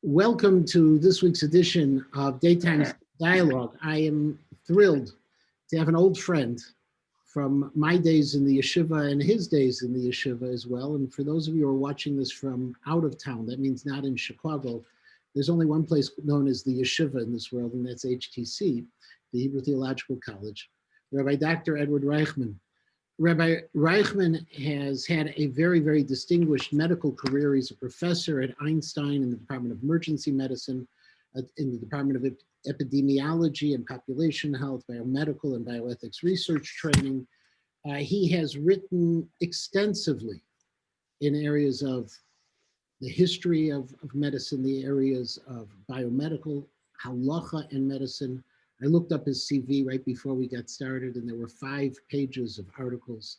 Welcome to this week's edition of Daytime Dialogue. I am thrilled to have an old friend from my days in the yeshiva and his days in the yeshiva as well. And for those of you who are watching this from out of town, that means not in Chicago, there's only one place known as the yeshiva in this world, and that's HTC, the Hebrew Theological College. Rabbi Dr. Edward Reichman. Rabbi Reichman has had a very, very distinguished medical career. He's a professor at Einstein in the Department of Emergency Medicine, in the Department of Epidemiology and Population Health, Biomedical and Bioethics Research Training. He has written extensively in areas of the history of medicine, the areas of biomedical, halacha and medicine. I looked up his CV right before we got started, and there were 5 pages of articles.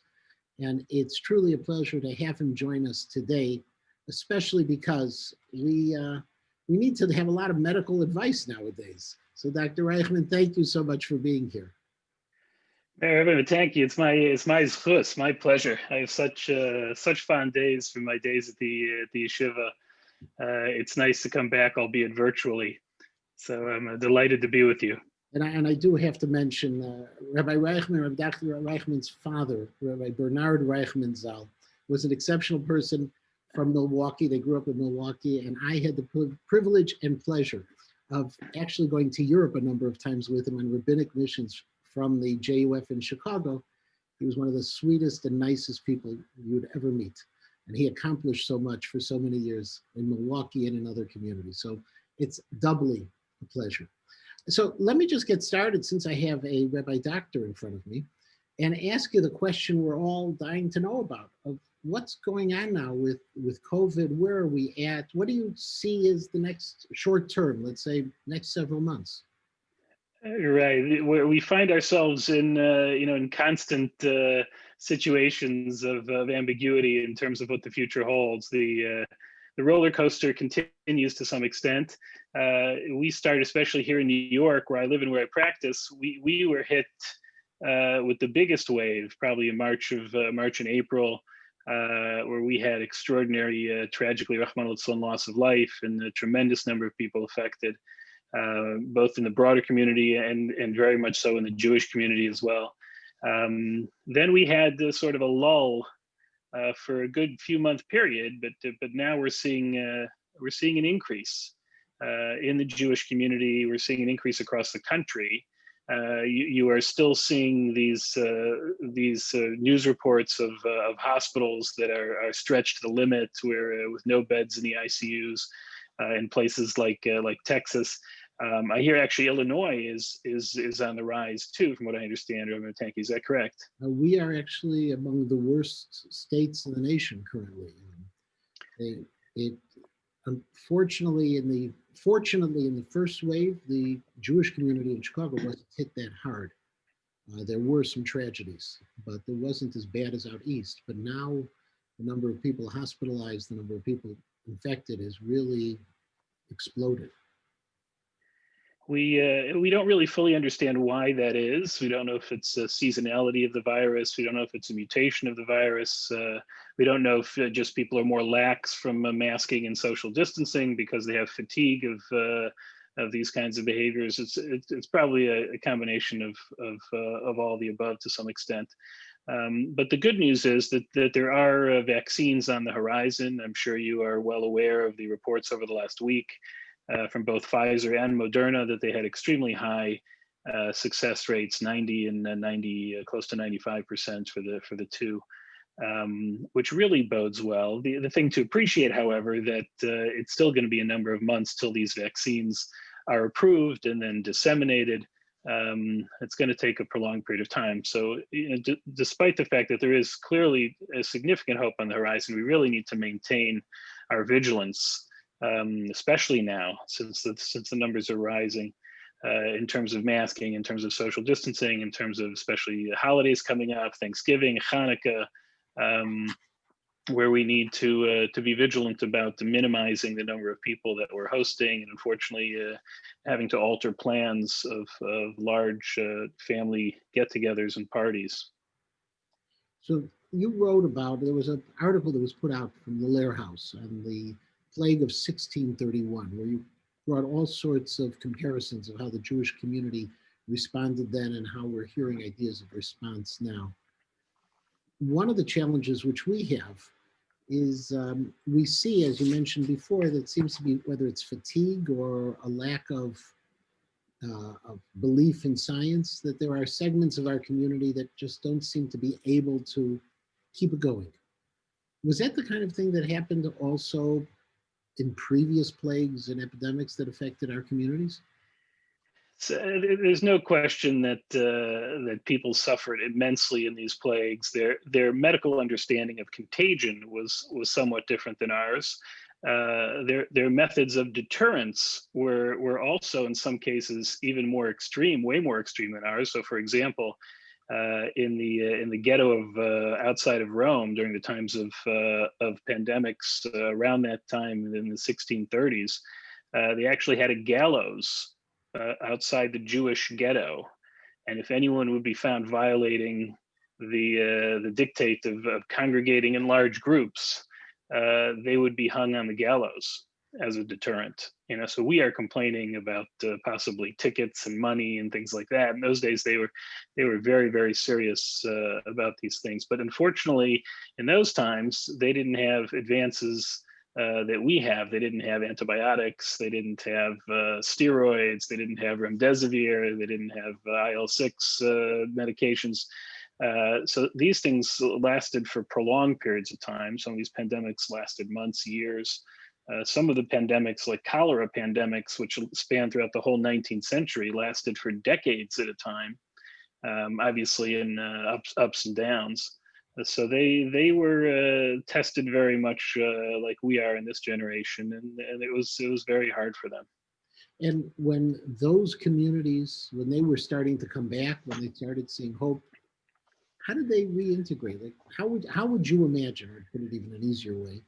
And it's truly a pleasure to have him join us today, especially because we need to have a lot of medical advice nowadays. So Dr. Reichman, thank you so much for being here. Rabbi, thank you. It's my zchus, my pleasure. I have such fond days from my days at the yeshiva. It's nice to come back, albeit virtually. So I'm delighted to be with you. And I do have to mention Rabbi Reichman, Rabbi Dr. Reichman's father, Rabbi Bernard Reichman Zal, was an exceptional person from Milwaukee. They grew up in Milwaukee, and I had the privilege and pleasure of actually going to Europe a number of times with him on rabbinic missions from the JUF in Chicago. He was one of the sweetest and nicest people you would ever meet. And he accomplished so much for so many years in Milwaukee and in other communities. So it's doubly a pleasure. So let me just get started, since I have a Rabbi Doctor in front of me, and ask you the question we're all dying to know about, of what's going on now with COVID. Where are we at? What do you see as the next short term, let's say next several months? Right, where we find ourselves in constant situations of ambiguity in terms of what the future holds. The roller coaster continues to some extent. We start, especially here in New York, where I live and where I practice, we were hit with the biggest wave, probably in March and April, where we had extraordinary, tragically, Reichman loss of life, and a tremendous number of people affected, both in the broader community and very much so in the Jewish community as well. Then we had sort of a lull for a good few month period, but now we're seeing an increase in the Jewish community. We're seeing an increase across the country. You are still seeing these news reports of hospitals that are stretched to the limit, where with no beds in the ICUs in places like Texas. I hear actually Illinois is on the rise too, from what I understand. Tanki, is that correct? We are actually among the worst states in the nation currently. Fortunately, in the first wave, the Jewish community in Chicago wasn't hit that hard. There were some tragedies, but it wasn't as bad as out east. But now, the number of people hospitalized, the number of people infected has really exploded. We don't really fully understand why that is. We don't know if it's a seasonality of the virus. We don't know if it's a mutation of the virus. We don't know if just people are more lax from masking and social distancing because they have fatigue of these kinds of behaviors. It's probably a combination of all the above to some extent. But the good news is that there are vaccines on the horizon. I'm sure you are well aware of the reports over the last week from both Pfizer and Moderna that they had extremely high success rates, 90 and 90, close to 95% for the two, which really bodes well. The thing to appreciate, however, that it's still going to be a number of months till these vaccines are approved and then disseminated. It's going to take a prolonged period of time. So, despite the fact that there is clearly a significant hope on the horizon, we really need to maintain our vigilance. Especially now, since the numbers are rising, in terms of masking, in terms of social distancing, in terms of especially holidays coming up, Thanksgiving, Hanukkah, where we need to be vigilant about minimizing the number of people that we're hosting, and unfortunately having to alter plans of large family get-togethers and parties. So you wrote about, there was an article that was put out from the Lair House on the plague of 1631, where you brought all sorts of comparisons of how the Jewish community responded then and how we're hearing ideas of response now. One of the challenges which we have is we see, as you mentioned before, that seems to be, whether it's fatigue or a lack of belief in science, that there are segments of our community that just don't seem to be able to keep it going. Was that the kind of thing that happened also in previous plagues and epidemics that affected our communities? So there's no question that that people suffered immensely in these plagues. Their medical understanding of contagion was somewhat different than ours. Their methods of deterrence were also in some cases even more extreme, way more extreme than ours. So, for example, in the ghetto of outside of Rome during the times of pandemics around that time in the 1630s, they actually had a gallows outside the Jewish ghetto, and if anyone would be found violating the dictate of congregating in large groups, they would be hung on the gallows as a deterrent. You know, so we are complaining about possibly tickets and money and things like that. In those days, they were very, very serious about these things. But unfortunately, in those times, they didn't have advances that we have. They didn't have antibiotics. They didn't have steroids. They didn't have remdesivir. They didn't have IL-6 medications. So these things lasted for prolonged periods of time. Some of these pandemics lasted months, years. Some of the pandemics, like cholera pandemics, which spanned throughout the whole 19th century, lasted for decades at a time, obviously in ups and downs. So they were tested very much like we are in this generation, and it was very hard for them. And when those communities, when they were starting to come back, when they started seeing hope, how did they reintegrate? Like, how would you imagine, or put it even an easier way,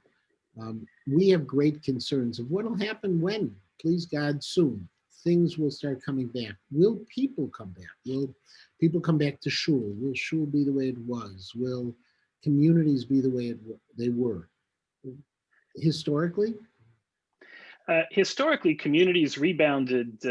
we have great concerns of what will happen when, please God, soon, things will start coming back. Will people come back? Will people come back to shul? Will shul be the way it was? Will communities be the way they were? Historically? Historically, communities rebounded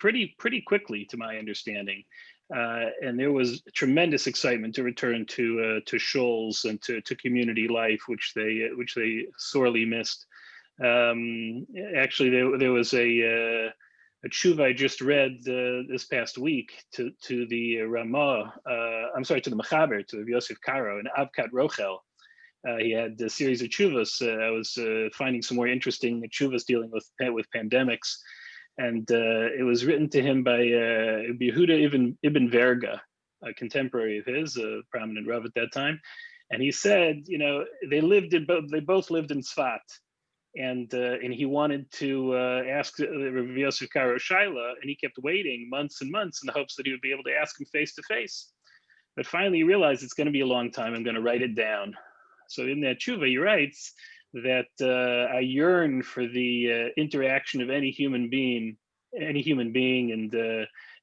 pretty quickly, to my understanding. And there was tremendous excitement to return to shuls and to community life, which they sorely missed. Actually, there was a tshuva I just read this past week to the Ramah. I'm sorry, to the Mechaber, to Yosef Karo and Avkat Rochel. He had a series of tshuvas. I was finding some more interesting tshuvas dealing with pandemics. And it was written to him by Yehuda Ibn Verga, a contemporary of his, a prominent Rav at that time. And he said, you know, they both lived in Tzfat, and he wanted to ask Rabbi Yosef Karo Shaila, and he kept waiting months and months in the hopes that he would be able to ask him face to face. But finally, he realized it's going to be a long time. I'm going to write it down. So in that tshuva, he writes that I yearn for the interaction of any human being, and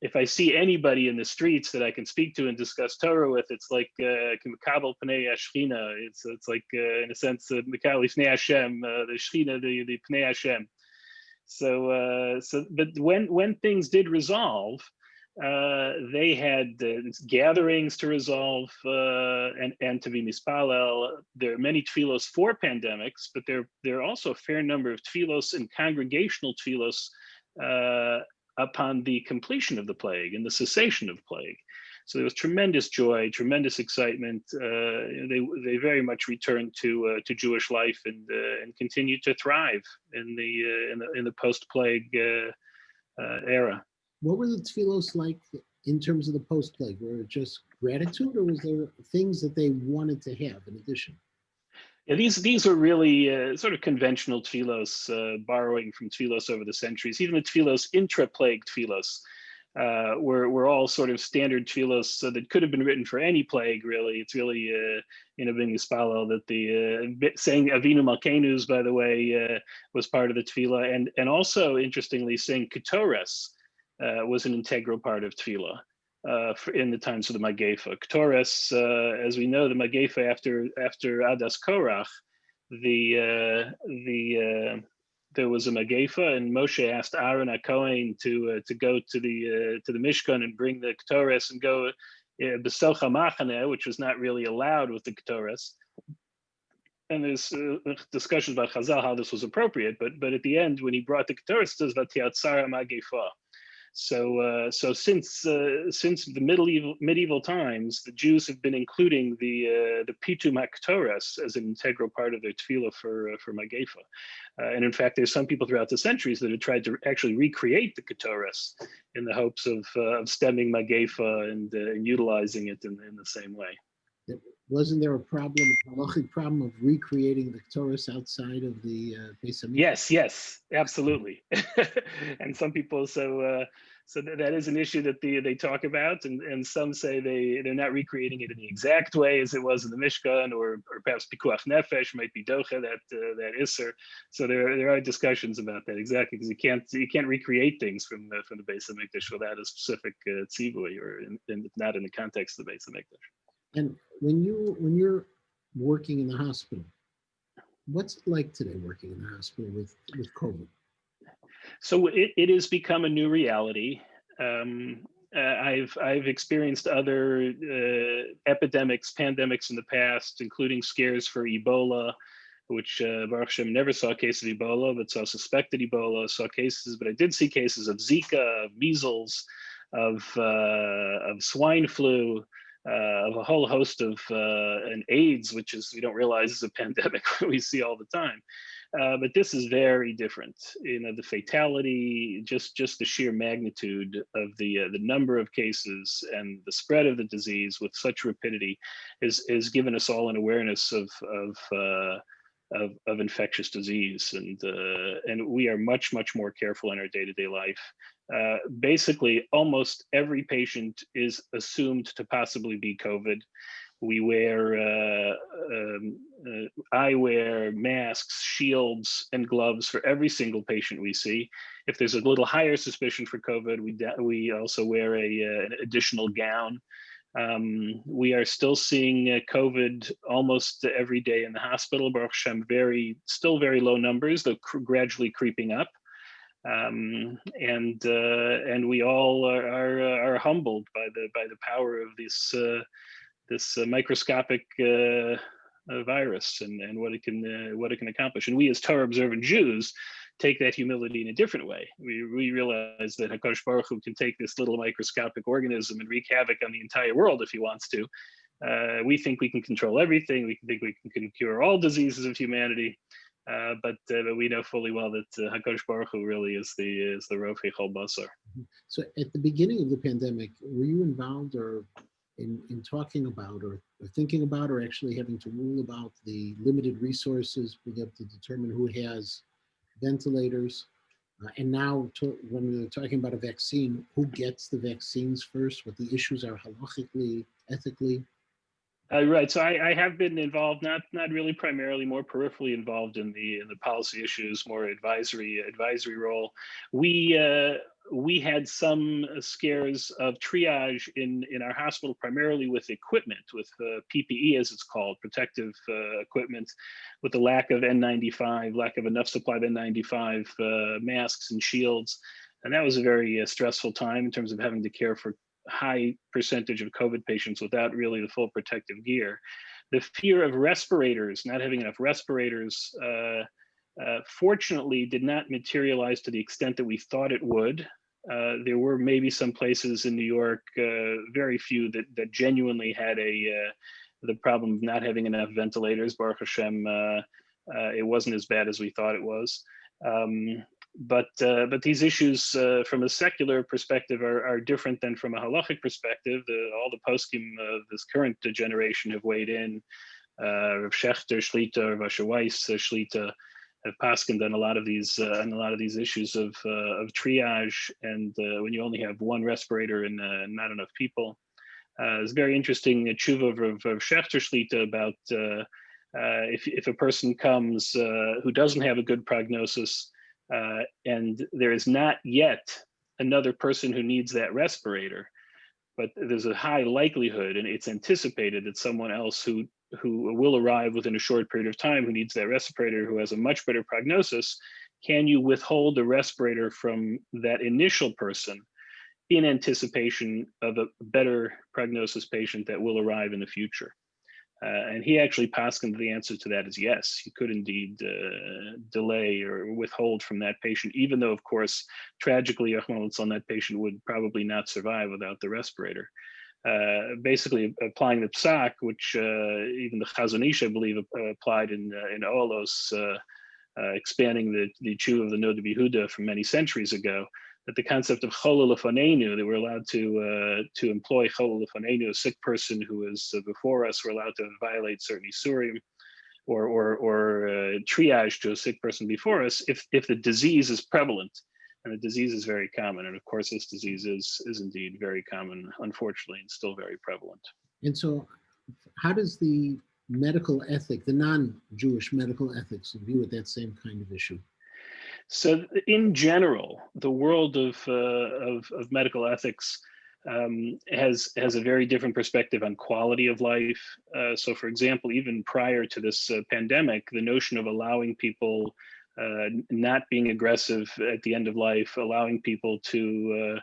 if I see anybody in the streets that I can speak to and discuss Torah with, it's like Mikabel Pnei Shechina. It's like in a sense Mikabel Pnei Hashem, the Shechina, the Pnei Hashem. So but when things did resolve, they had gatherings to resolve and to be mispalel. There are many tfilos for pandemics, but there are also a fair number of tfilos and congregational tfilos upon the completion of the plague and the cessation of plague. So there was tremendous joy, tremendous excitement. They very much returned to Jewish life and continued to thrive in the post-plague era. What were the tefillos like in terms of the post-plague? Were it just gratitude, or was there things that they wanted to have in addition? Yeah, these are really sort of conventional tefillos, borrowing from tefillos over the centuries. Even the tefillos, intra-plague tefillos, were all sort of standard tefillos that could have been written for any plague, really. It's really, being mispalel that the saying Avinu Malkeinu, by the way, was part of the tefillah. And also, interestingly, saying Ketores was an integral part of tefillah in the times of the Magefa. Ketores, as we know, the Magefa after Adas Korach, there was a Magefa, and Moshe asked Aaron HaKohen to go to the Mishkan and bring the Ketores and go B'Socha Machane, which was not really allowed with the Ketores. And there's discussions about Chazal how this was appropriate, but at the end, when he brought the Ketores, it says Vatiatzara Magefa. So since the medieval times, the Jews have been including the Pitum HaKetoras as an integral part of their tefillah for Magefa. And in fact, there's some people throughout the centuries that have tried to actually recreate the Ketoras in the hopes of stemming Magefa and utilizing it in the same way. Wasn't there a halachic problem of recreating the Ketores outside of the Beis Hamikdash? Yes, absolutely. And some people, so that is an issue that they talk about, and some say they're not recreating it in the exact way as it was in the Mishkan, or perhaps Pikuach Nefesh might be docha that Isser. So there are discussions about that, exactly, because you can't recreate things from the Beis Hamikdash without a specific tzivui, or not in the context of the Beis Hamikdash. And when you're working in the hospital, what's it like today working in the hospital with COVID? So it has become a new reality. I've experienced other pandemics in the past, including scares for Ebola, which Baruch Hashem never saw a case of Ebola, but saw suspected Ebola, saw cases, but I did see cases of Zika, of measles, of swine flu, of a whole host of and AIDS, which is, we don't realize is a pandemic we see all the time. But this is very different. The fatality, just the sheer magnitude of the number of cases and the spread of the disease with such rapidity is given us all an awareness of infectious disease, and we are much more careful in our day-to-day life. Basically, almost every patient is assumed to possibly be COVID. We wear eyewear, masks, shields, and gloves for every single patient we see. If there's a little higher suspicion for COVID, we also wear an additional gown. We are still seeing COVID almost every day in the hospital. Baruch Hashem, still very low numbers, though gradually creeping up. And we all are humbled by the power of this microscopic virus and what it can accomplish. And we, as Torah observant Jews, take that humility in a different way. We realize that HaKadosh Baruch Hu can take this little microscopic organism and wreak havoc on the entire world if he wants to. We think we can control everything. We think we can cure all diseases of humanity. But we know fully well that HaKadosh Baruch Hu really is the Rofei Chol Basar. So at the beginning of the pandemic, were you involved or in talking about or thinking about or actually having to rule about the limited resources we have to determine who has ventilators? And now when we're talking about a vaccine, who gets the vaccines first, what the issues are halachically, ethically? Right. So I have been involved, not really primarily, more peripherally involved in the policy issues, more advisory role. We had some scares of triage in our hospital, primarily with equipment, with PPE as it's called, protective equipment, with the lack of N95, lack of enough supply of N95 masks and shields, and that was a very stressful time in terms of having to care for high percentage of COVID patients without really the full protective gear. The fear of respirators, not having enough respirators, fortunately did not materialize to the extent that we thought it would. There were maybe some places in New York, very few that genuinely had the problem of not having enough ventilators. Baruch Hashem, it wasn't as bad as we thought it was. But these issues from a secular perspective are different than from a halachic perspective. All the poskim of this current generation have weighed in. Rav Shechter Shlita, Rav Asher Weiss Shlita have paskined on a lot of these issues of triage, and when you only have one respirator and not enough people. It's very interesting tshuva of Rav Shechter Shlita about if a person comes who doesn't have a good prognosis, and there is not yet another person who needs that respirator, but there's a high likelihood and it's anticipated that someone else who who will arrive within a short period of time, who needs that respirator, who has a much better prognosis, can you withhold the respirator from that initial person in anticipation of a better prognosis patient that will arrive in the future? And he actually poskined the answer to that is yes, you could indeed delay or withhold from that patient, even though, of course, tragically, that patient would probably not survive without the respirator. Basically applying the psak, which even the Chazon Ish, I believe, applied in Olos, expanding the Chu of the Nod Yehuda from many centuries ago, that the concept of cholol lefanenu, that we're allowed to employ cholol lefanenu, a sick person who is before us, we're allowed to violate certain isurim, or triage to a sick person before us if the disease is prevalent, and the disease is very common. And of course, this disease is indeed very common, unfortunately, and still very prevalent. And so, how does the medical ethic, the non-Jewish medical ethics, view at that same kind of issue? So in general, the world of medical ethics has a very different perspective on quality of life. So for example, even prior to this pandemic, the notion of allowing people not being aggressive at the end of life, allowing people to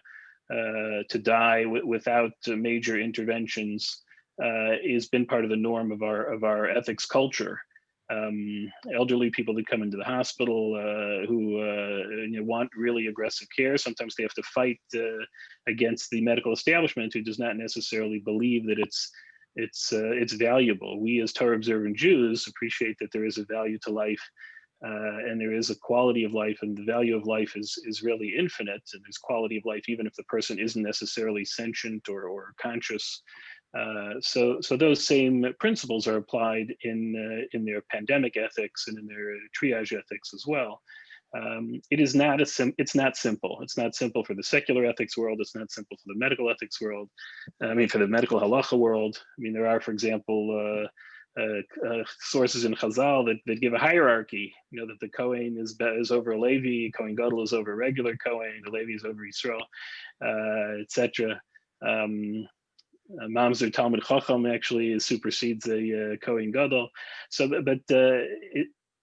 die without major interventions has been part of the norm of our ethics culture. Elderly people that come into the hospital who want really aggressive care, sometimes they have to fight against the medical establishment, who does not necessarily believe that it's valuable. We as Torah observant Jews appreciate that there is a value to life, and there is a quality of life, and the value of life is really infinite, and there's quality of life even if the person isn't necessarily sentient or conscious. So those same principles are applied in their pandemic ethics and in their triage ethics as well. It is not it's not simple. It's not simple for the secular ethics world. It's not simple for the medical ethics world. I mean, for the medical halacha world. I mean, there are, for example, sources in Chazal that give a hierarchy. You know, that the Kohen is over a Levi, Kohen Gadol is over a regular Kohen, the Levi is over Yisrael, etc. Mamzer Talmud Chacham actually supersedes a Kohen Gadol. So, but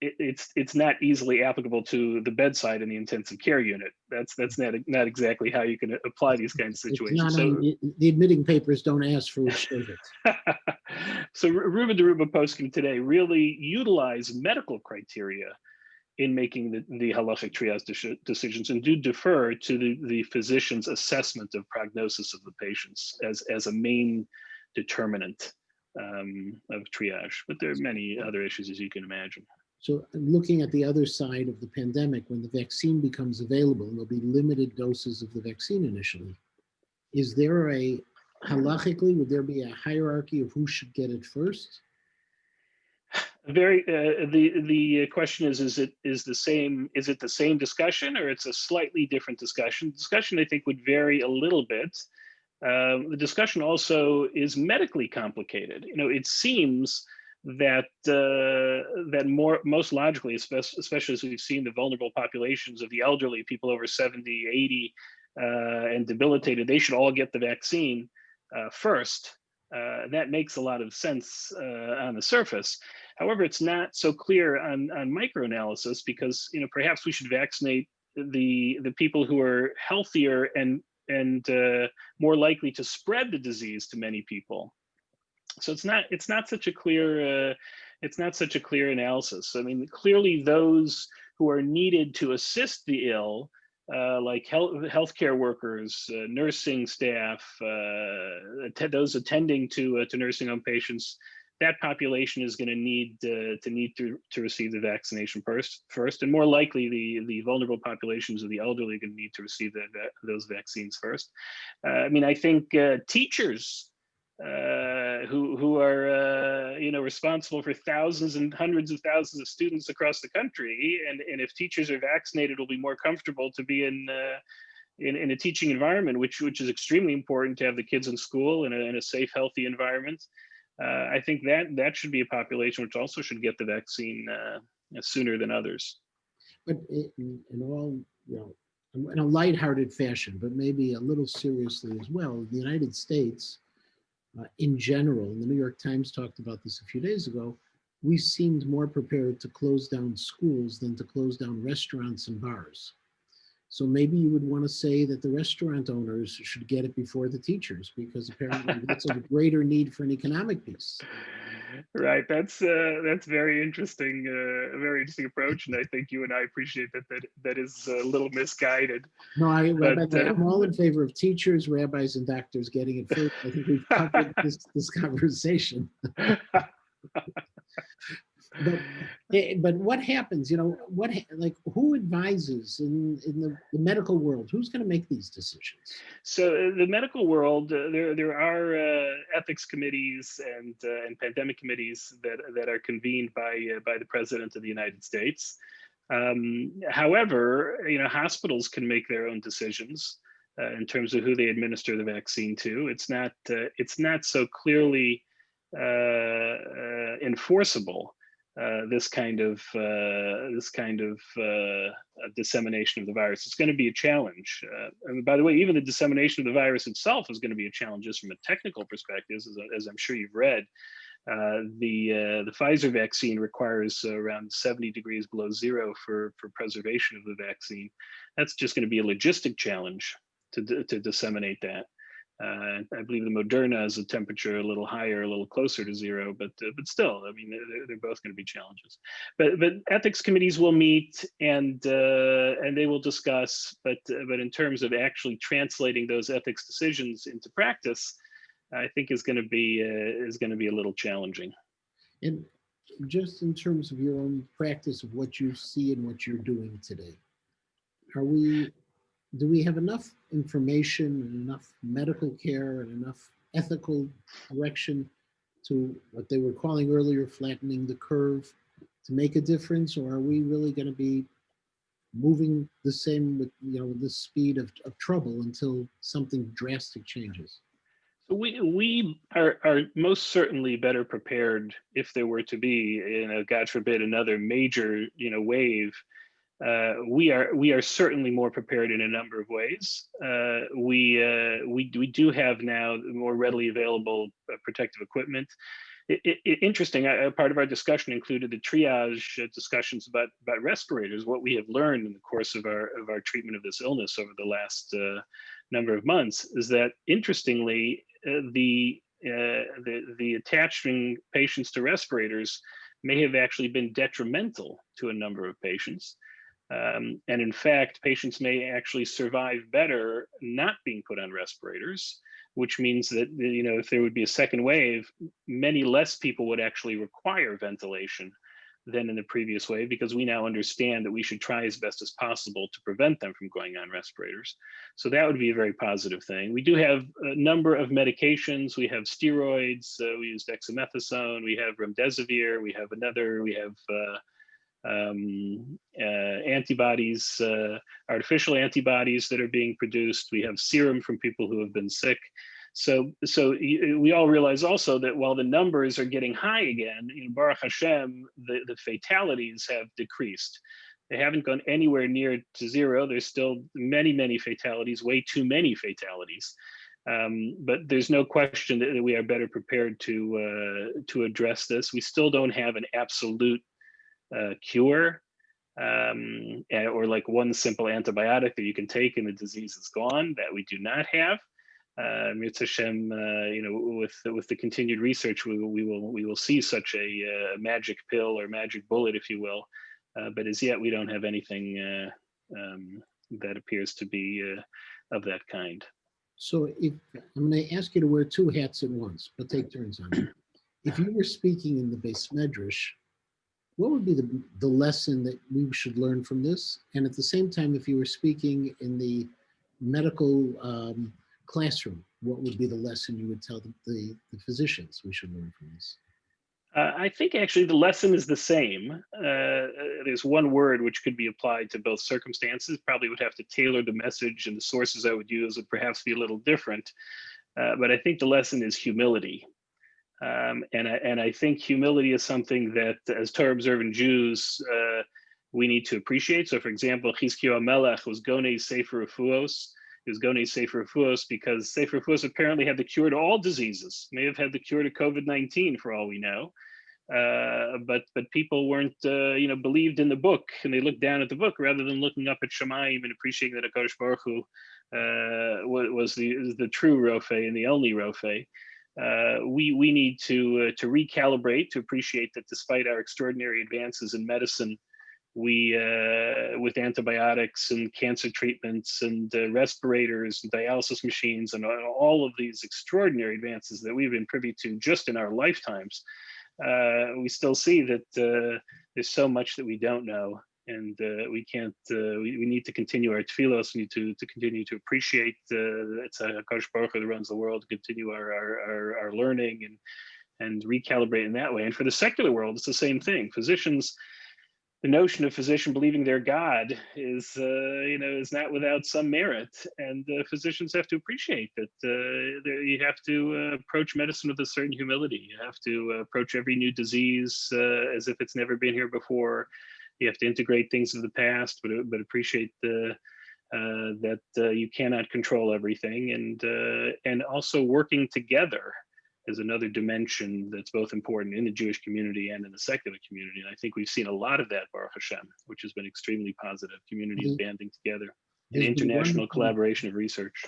it's not easily applicable to the bedside in the intensive care unit. That's not exactly how you can apply these kinds of situations. So the admitting papers don't ask for which service. So Ruba Deruba poskim today really utilize medical criteria in making the halachic triage decisions, and do defer to the physician's assessment of prognosis of the patients as a main determinant of triage. But there are many other issues, as you can imagine. So looking at the other side of the pandemic, when the vaccine becomes available, and there'll be limited doses of the vaccine initially, is there halachically, would there be a hierarchy of who should get it first? The question is it the same discussion, or it's a slightly different discussion? Discussion, I think, would vary a little bit. The discussion also is medically complicated. You know, it seems that most logically, especially as we've seen the vulnerable populations of the elderly, people over 70, 80, and debilitated, they should all get the vaccine first. That makes a lot of sense on the surface. However, it's not so clear on microanalysis, because perhaps we should vaccinate the people who are healthier and more likely to spread the disease to many people. So it's not such a clear analysis. I mean, clearly those who are needed to assist the ill, like healthcare workers, nursing staff, those attending to nursing home patients, that population is going to need to receive the vaccination first, and more likely the vulnerable populations of the elderly are going to need to receive those vaccines first. I mean, I think teachers who are responsible for thousands and hundreds of thousands of students across the country, and if teachers are vaccinated, it'll be more comfortable to be in a teaching environment, which is extremely important to have the kids in school in a safe, healthy environment. I think that should be a population which also should get the vaccine sooner than others. But in all, in a lighthearted fashion, but maybe a little seriously as well, the United States in general, and the New York Times talked about this a few days ago, we seemed more prepared to close down schools than to close down restaurants and bars. So maybe you would want to say that the restaurant owners should get it before the teachers, because apparently that's of greater need for an economic piece. Right. That's very interesting. A very interesting approach, and I think you and I appreciate that is a little misguided. No, But I'm all in favor of teachers, rabbis, and doctors getting it first. I think we've covered this conversation. But what happens? You know, who advises in the medical world? Who's going to make these decisions? So the medical world, there are ethics committees and pandemic committees that are convened by the President of the United States. However, you know, hospitals can make their own decisions in terms of who they administer the vaccine to. It's not so clearly enforceable. This kind of dissemination of the virus. It's going to be a challenge. And by the way, even the dissemination of the virus itself is going to be a challenge just from a technical perspective, as I'm sure you've read. The Pfizer vaccine requires around 70 degrees below zero for preservation of the vaccine. That's just going to be a logistic challenge to disseminate that. I believe the Moderna has a temperature a little higher, a little closer to zero, but still, I mean, they're both going to be challenges. But ethics committees will meet and they will discuss. But in terms of actually translating those ethics decisions into practice, I think is going to be a little challenging. And just in terms of your own practice of what you see and what you're doing today, do we have enough information and enough medical care and enough ethical direction to what they were calling earlier flattening the curve to make a difference? Or are we really going to be moving the same with, you know, the speed of trouble until something drastic changes? We are most certainly better prepared if there were to be, you know, God forbid, another major, you know, wave. We are certainly more prepared in a number of ways. We do have now more readily available protective equipment. Interesting. Part of our discussion included the triage discussions about respirators. What we have learned in the course of our treatment of this illness over the last number of months is that, interestingly, the attaching patients to respirators may have actually been detrimental to a number of patients. And in fact, patients may actually survive better not being put on respirators, which means that, you know, if there would be a second wave, many less people would actually require ventilation than in the previous wave, because we now understand that we should try as best as possible to prevent them from going on respirators. So that would be a very positive thing. We do have a number of medications. We have steroids. We use dexamethasone. We have remdesivir. We have antibodies, artificial antibodies that are being produced. We have serum from people who have been sick. So we all realize also that while the numbers are getting high again, in Baruch Hashem, the fatalities have decreased. They haven't gone anywhere near to zero. There's still many fatalities, way too many fatalities. But there's no question that we are better prepared to address this. We still don't have an absolute cure or like one simple antibiotic that you can take and the disease is gone. That we do not have. Mitzvah Hashem, you know, with the continued research, we will see such a magic pill or magic bullet, if you will. But as yet, we don't have anything that appears to be of that kind. So if I'm going to ask you to wear two hats at once, but take turns on it. If you were speaking in the Beis Medrash, what would be the lesson that we should learn from this? And at the same time, if you were speaking in the medical classroom, what would be the lesson you would tell the physicians we should learn from this? I think actually the lesson is the same. There's one word which could be applied to both circumstances. Probably would have to tailor the message, and the sources I would use would perhaps be a little different. But I think the lesson is humility. And I think humility is something that, as Torah observant Jews, we need to appreciate. So, for example, Chizkiyahu HaMelech was Gonei Sefer Refuos. He was Gonei Sefer Filos because Sefer Filos apparently had the cure to all diseases. May have had the cure to COVID-19 for all we know. But people weren't, believed in the book, and they looked down at the book rather than looking up at Shemayim and appreciating that HaKadosh Baruch Hu was the true Rofei and the only Rofei. We need to recalibrate, to appreciate that despite our extraordinary advances in medicine, we with antibiotics and cancer treatments and respirators and dialysis machines and all of these extraordinary advances that we've been privy to just in our lifetimes, we still see that there's so much that we don't know, and we can't. We need to continue our filos. We need to continue to appreciate it's HaKadosh Baruch Hu that runs the world. To continue our learning and recalibrate in that way. And for the secular world, it's the same thing. Physicians. The notion of physician believing their God is not without some merit, and physicians have to appreciate that you have to approach medicine with a certain humility. You have to approach every new disease as if it's never been here before. You have to integrate things of the past, but appreciate that you cannot control everything, and also working together is another dimension that's both important in the Jewish community and in the secular community. And I think we've seen a lot of that, Baruch Hashem, which has been extremely positive. Communities banding together and international collaboration of research.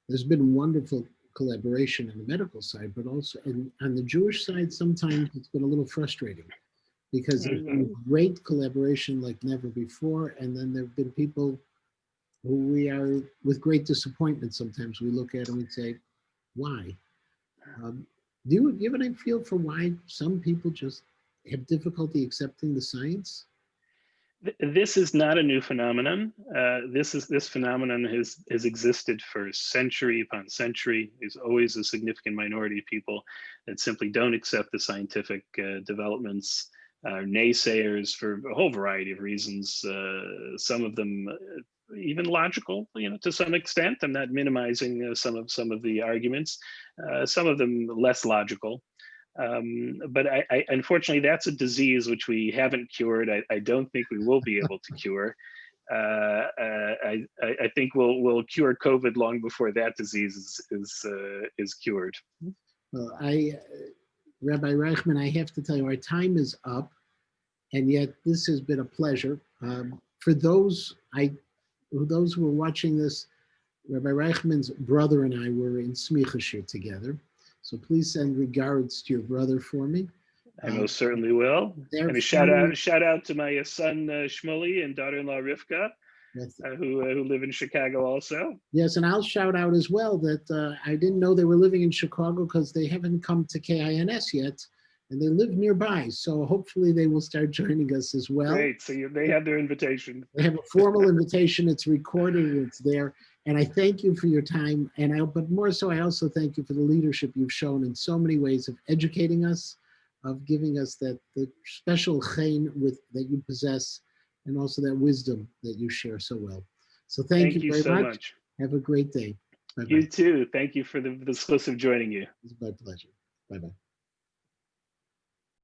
There's been wonderful collaboration on the medical side, but also on the Jewish side, sometimes it's been a little frustrating because there's been great collaboration like never before. And then there have been people who we are with great disappointment. Sometimes we look at and we say, why? Do you have any feel for why some people just have difficulty accepting the science? This is not a new phenomenon. This phenomenon has existed for century upon century. There's always a significant minority of people that simply don't accept the scientific developments, naysayers for a whole variety of reasons. Some of them even logical, to some extent. I'm not minimizing some of the arguments. Some of them less logical. But I unfortunately, that's a disease which we haven't cured. I don't think we will be able to cure. I think we'll cure COVID long before that disease is cured. Well, Rabbi Reichman, I have to tell you, our time is up, and yet this has been a pleasure. For those who are watching this, Rabbi Reichman's brother and I were in Smicha Shir together. So please send regards to your brother for me. I most certainly will. And a shout out to my son Shmuley and daughter-in-law Rivka, who live in Chicago also. Yes, and I'll shout out as well that I didn't know they were living in Chicago because they haven't come to KINS yet, and they live nearby. So hopefully they will start joining us as well. Great, so they have their invitation. They have a formal invitation. It's recorded. It's there. And I thank you for your time. But more so, I also thank you for the leadership you've shown in so many ways of educating us, of giving us the special chen that you possess, and also that wisdom that you share so well. So thank you very so much. Have a great day. Bye-bye. You too. Thank you for the exclusive joining you. It's my pleasure. Bye-bye.